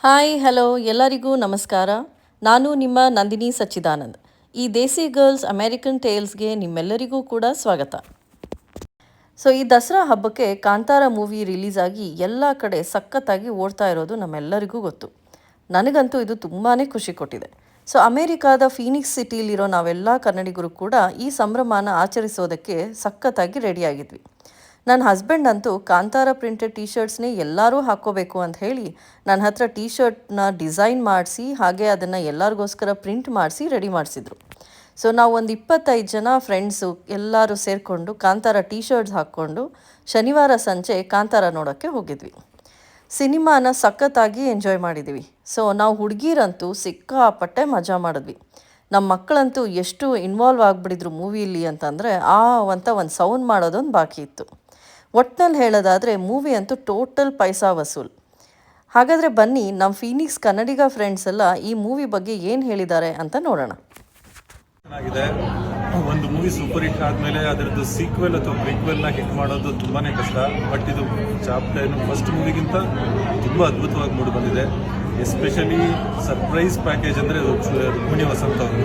Hi hello ಎಲ್ಲರಿಗೂ ನಮಸ್ಕಾರ. ನಾನು ನಿಮ್ಮ ನಂದಿನಿ ಸಚ್ಚಿದಾನಂದ್. ಈ ದೇಸಿ ಗರ್ಲ್ಸ್ ಅಮೇರಿಕನ್ ಟೇಲ್ಸ್ಗೆ ನಿಮ್ಮೆಲ್ಲರಿಗೂ ಕೂಡ ಸ್ವಾಗತ. ಈ ದಸರಾ ಹಬ್ಬಕ್ಕೆ ಕಾಂತಾರ ಮೂವಿ ರಿಲೀಸ್ ಆಗಿ ಎಲ್ಲ ಕಡೆ ಸಖತ್ತಾಗಿ ಓಡ್ತಾ ಇರೋದು ನಮ್ಮೆಲ್ಲರಿಗೂ ಗೊತ್ತು. ನನಗಂತೂ ಇದು ತುಂಬಾ ಖುಷಿ ಕೊಟ್ಟಿದೆ. ಅಮೇರಿಕಾದ ಫೀನಿಕ್ಸ್ ಸಿಟಿಲಿರೋ ನಾವೆಲ್ಲ ಕನ್ನಡಿಗರು ಕೂಡ ಈ ಸಂಭ್ರಮನ ಆಚರಿಸೋದಕ್ಕೆ ಸಖತ್ತಾಗಿ ರೆಡಿಯಾಗಿದ್ವಿ. ನನ್ನ ಹಸ್ಬೆಂಡ್ ಅಂತೂ ಕಾಂತಾರ ಪ್ರಿಂಟೆಡ್ ಟೀ ಶರ್ಟ್ಸ್ನೇ ಎಲ್ಲರೂ ಹಾಕ್ಕೋಬೇಕು ಅಂತ ಹೇಳಿ ನನ್ನ ಹತ್ರ ಟೀ ಶರ್ಟ್ನ ಡಿಸೈನ್ ಮಾಡಿಸಿ ಹಾಗೆ ಅದನ್ನು ಎಲ್ಲರಿಗೋಸ್ಕರ ಪ್ರಿಂಟ್ ಮಾಡಿಸಿ ರೆಡಿ ಮಾಡಿಸಿದ್ರು. ನಾವು ಒಂದು 25 ಜನ ಫ್ರೆಂಡ್ಸು ಎಲ್ಲರೂ ಸೇರಿಕೊಂಡು ಕಾಂತಾರ ಟೀ ಶರ್ಟ್ಸ್ ಹಾಕ್ಕೊಂಡು ಶನಿವಾರ ಸಂಜೆ ಕಾಂತಾರ ನೋಡೋಕ್ಕೆ ಹೋಗಿದ್ವಿ. ಸಿನಿಮಾನ ಸಖತ್ತಾಗಿ ಎಂಜಾಯ್ ಮಾಡಿದ್ವಿ. ನಾವು ಹುಡುಗಿರಂತೂ ಸಿಕ್ಕಾಪಟ್ಟೆ ಮಜಾ ಮಾಡಿದ್ವಿ. ನಮ್ಮ ಮಕ್ಕಳಂತೂ ಎಷ್ಟು ಇನ್ವಾಲ್ವ್ ಆಗಿಬಿಟ್ಟಿದ್ರು ಮೂವಿಲಿ ಅಂತಂದರೆ ಅಂತ ಒಂದು ಸೌಂಡ್ ಮಾಡೋದೊಂದು ಬಾಕಿ ಇತ್ತು. ಒಟ್ಟಿನಲ್ಲಿ ಹೇಳೋದಾದರೆ ಮೂವಿ ಅಂತೂ ಟೋಟಲ್ ಪೈಸಾ ವಸೂಲ್. ಹಾಗಾದರೆ ಬನ್ನಿ ನಮ್ಮ ಫೀನಿಕ್ಸ್ ಕನ್ನಡಿಗ ಫ್ರೆಂಡ್ಸ್ ಎಲ್ಲ ಈ ಮೂವಿ ಬಗ್ಗೆ ಏನು ಹೇಳಿದ್ದಾರೆ ಅಂತ ನೋಡೋಣ. ಚೆನ್ನಾಗಿದೆ. ಒಂದು ಮೂವಿ ಸೂಪರ್ ಹಿಟ್ ಆದಮೇಲೆ ಅದರದ್ದು ಸೀಕ್ವೆಲ್ ಅಥವಾ ಪ್ರೀಕ್ವೆಲ್ನ ಹಿಟ್ ಮಾಡೋದು ತುಂಬಾ ಕಷ್ಟ. ಬಟ್ ಇದು ಫಸ್ಟ್ ಮೂವಿಗಿಂತ ತುಂಬ ಅದ್ಭುತವಾಗಿ ಮೂಡಿ ಬಂದಿದೆ. ಎಸ್ಪೆಷಲಿ ಸರ್ಪ್ರೈಸ್ ಪ್ಯಾಕೇಜ್ ಅಂದರೆ ರುಕ್ಮಿಣಿ ವಸಂತ್ ಅವರು,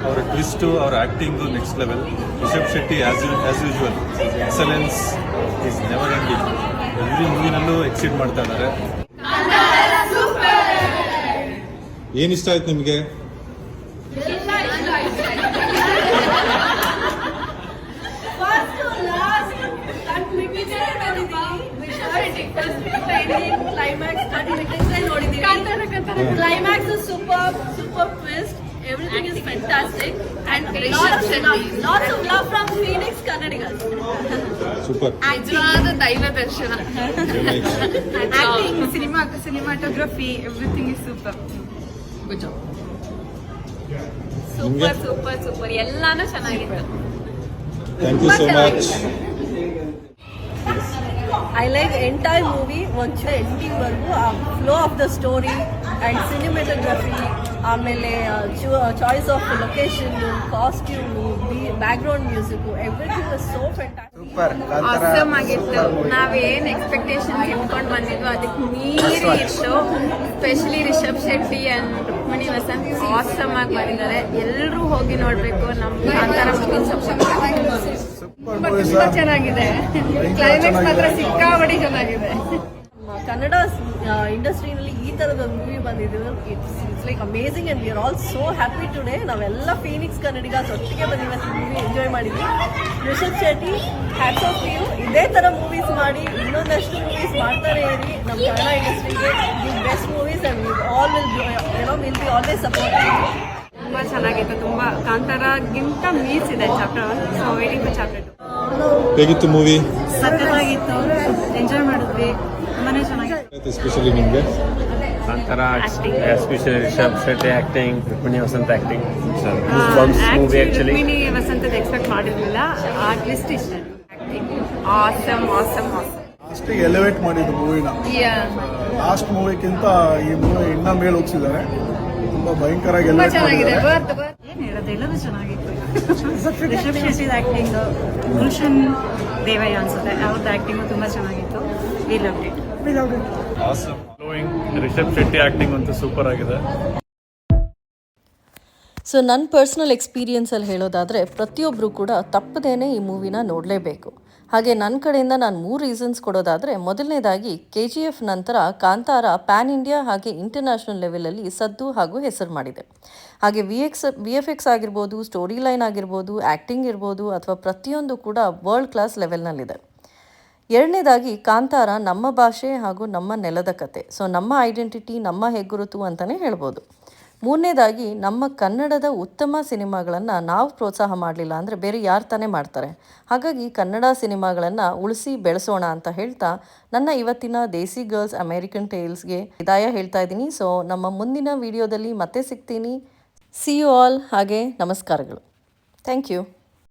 ಅವರ ಟ್ವಿಸ್ಟು, ಅವರ acting next level. Rishab Shetty as usual excellence is never ending. Every ಮೂವಿನಲ್ಲೂ ಎಕ್ಸಿಟ್ ಮಾಡ್ತಾ ಇದ್ದಾರೆ. ಏನು ಇಷ್ಟ ಆಯ್ತು ನಿಮಗೆ? Climax is super twist. Everything is fantastic and lots of love from Phoenix Kannadigas. Super. ನಿಜವಾದ ದೈವ ದರ್ಶನ. Acting, cinematography, everything is super. Good job. Super ಎಲ್ಲಾನು ಚೆನ್ನಾಗಿತ್ತು. Thank you so much. I like entire movie once ending ವರ್ಗೂ ಆ flow of the story and cinematography, ಆಮೇಲೆ choice of location, costume, background music, everything was so fantastic. Awesome ಆಗಿತ್ತು. ನಾವೇನ್ expectations ಇಟ್ಕೊಂಡು ಬಂದಿದ್ವು ಅದಕ್ಕೆ ಮೀರಿ ಇತ್ತು. Specially Rishab Shetty and Rukmini Vasanth awesome ಆಗಿ ಬಂದಿದ್ದಾರೆ. ಎಲ್ಲರೂ ಹೋಗಿ ನೋಡ್ಬೇಕು. ನಮ್ಮ ಕಾಂತಾರ ಮೂವಿ ತುಂಬಾ ಚೆನ್ನಾಗಿದೆ. ಕ್ಲೈಮ್ಯಾಕ್ಸ್ ಮಾತ್ರ ಸಿಕ್ಕಾಪಟ್ಟೆ ಚೆನ್ನಾಗಿದೆ. ಕನ್ನಡ ಇಂಡಸ್ಟ್ರಿನಲ್ಲಿ ಈ ಥರದ ಮೂವಿ ಬಂದಿದ್ದೀವಿ. It's like amazing and we are all so happy today. ನಾವೆಲ್ಲ ಫೀನಿಕ್ಸ್ ಕನ್ನಡಿಗಾಸ್ ಒಟ್ಟಿಗೆ ಬಂದಿವತ್ತು ಮೂವಿ ಎಂಜಾಯ್ ಮಾಡಿದ್ವಿ. Rishab Shetty, hats off you. ಇದೇ ಥರ ಮೂವೀಸ್ ಮಾಡಿ ಇನ್ನೊಂದಷ್ಟು ಮೂವೀಸ್ ಮಾಡ್ತಾನೆ ಇರಿ. ನಮ್ಮ ಕನ್ನಡ ಇಂಡಸ್ಟ್ರಿಗೆ the best movies and will be always supporting. ತುಂಬಾ ಚೆನ್ನಾಗಿತ್ತು. ತುಂಬಾ ಕಾಂತಾರಗಿಂತ ಮೀರ್ಸಿದೆ chapter 1. So waiting for chapter 2. ಹೇಗಿತ್ತು ಮೂವಿ? ಸಖತ್ತಾಗಿತ್ತು. ಎಂಜಾಯ್ ಮಾಡಿದ್ವಿ. ತುಂಬಾನೇ ಚೆನ್ನಾಗಿತ್ತು. ಎಸ್ಪೆಷಲಿ ನಿಮಗೆ Kantara especially Rishab Shetty acting, Rukmini Vasanth acting movie actually Rukmini ವಸಂತದ ಎಕ್ಸ್ಪೆಕ್ಟ್ ಮಾಡಿರ್ಲಿಲ್ಲ. ಆ ಟ್ವಿಸ್ಟ್ ಇಷ್ಟ. Acting awesome. ಲಾಸ್ಟಿಗೆ ಎಲಿವೇಟ್ ಮಾಡಿದ್ದು ಮೂವಿನ. ಲಾಸ್ಟ್ ಮೂವಿಗಿಂತ ಈ ಮೂವಿ ಇನ್ನ ಮೇಲೆ ಹೋಗ್ಸಿದ್ದಾರೆ. ತುಂಬಾ ಭಯಂಕರವಾಗಿ ಎಲಿವೇಟ್ ಮಾಡಿದ್ದಾರೆ. ಏನ್ ಹೇಳೋದು, ಎಲ್ಲರೂ ಚೆನ್ನಾಗಿತ್ತು. ರಿಷಬ್ ಶೆಟ್ಟಿ ಆಕ್ಟಿಂಗ್, ಗುಲ್ಶನ್ ದೇವಯ್ಯ ಅನ್ಸುತ್ತೆ, ಅವ್ರದ್ದು ಆಕ್ಟಿಂಗ್ ತುಂಬಾ ಚೆನ್ನಾಗಿತ್ತು. We loved it. Awesome. Rishab Shetty acting ಅಂತೂ ಸೂಪರ್ ಆಗಿದೆ. ನನ್ನ ಪರ್ಸ್ನಲ್ ಎಕ್ಸ್ಪೀರಿಯನ್ಸಲ್ಲಿ ಹೇಳೋದಾದರೆ ಪ್ರತಿಯೊಬ್ಬರು ಕೂಡ ತಪ್ಪದೇನೆ ಈ ಮೂವಿನ ನೋಡಲೇಬೇಕು. ಹಾಗೆ ನನ್ನ ಕಡೆಯಿಂದ ನಾನು 3 ರೀಸನ್ಸ್ ಕೊಡೋದಾದರೆ, ಮೊದಲನೇದಾಗಿ KGF ನಂತರ ಕಾಂತಾರ ಪ್ಯಾನ್ ಇಂಡಿಯಾ ಹಾಗೆ ಇಂಟರ್ನ್ಯಾಷನಲ್ ಲೆವೆಲಲ್ಲಿ ಸದ್ದು ಹಾಗೂ ಹೆಸರು ಮಾಡಿದೆ. ಹಾಗೆ VFX ಆಗಿರ್ಬೋದು, ಸ್ಟೋರಿ ಲೈನ್ ಆಗಿರ್ಬೋದು, ಆ್ಯಕ್ಟಿಂಗ್ ಇರ್ಬೋದು ಅಥವಾ ಪ್ರತಿಯೊಂದು ಕೂಡ ವರ್ಲ್ಡ್ ಕ್ಲಾಸ್ ಲೆವೆಲ್ನಲ್ಲಿದೆ. ಎರಡನೇದಾಗಿ ಕಾಂತಾರ ನಮ್ಮ ಭಾಷೆ ಹಾಗೂ ನಮ್ಮ ನೆಲದ ಕತೆ. ನಮ್ಮ ಐಡೆಂಟಿಟಿ, ನಮ್ಮ ಹೆಗ್ಗುರುತು ಅಂತಲೇ ಹೇಳ್ಬೋದು. ಮೂರನೇದಾಗಿ ನಮ್ಮ ಕನ್ನಡದ ಉತ್ತಮ ಸಿನಿಮಾಗಳನ್ನು ನಾವು ಪ್ರೋತ್ಸಾಹ ಮಾಡಲಿಲ್ಲ ಅಂದರೆ ಬೇರೆ ಯಾರು ತಾನೇ ಮಾಡ್ತಾರೆ. ಹಾಗಾಗಿ ಕನ್ನಡ ಸಿನಿಮಾಗಳನ್ನು ಉಳಿಸಿ ಬೆಳೆಸೋಣ ಅಂತ ಹೇಳ್ತಾ ನನ್ನ ಇವತ್ತಿನ ದೇಸಿ ಗರ್ಲ್ಸ್ ಅಮೇರಿಕನ್ ಟೇಲ್ಸ್ಗೆ ವಿದಾಯ ಹೇಳ್ತಾ ಇದ್ದೀನಿ. ನಮ್ಮ ಮುಂದಿನ ವಿಡಿಯೋದಲ್ಲಿ ಮತ್ತೆ ಸಿಗ್ತೀನಿ. See you all. ಹಾಗೆ ನಮಸ್ಕಾರಗಳು. Thank you.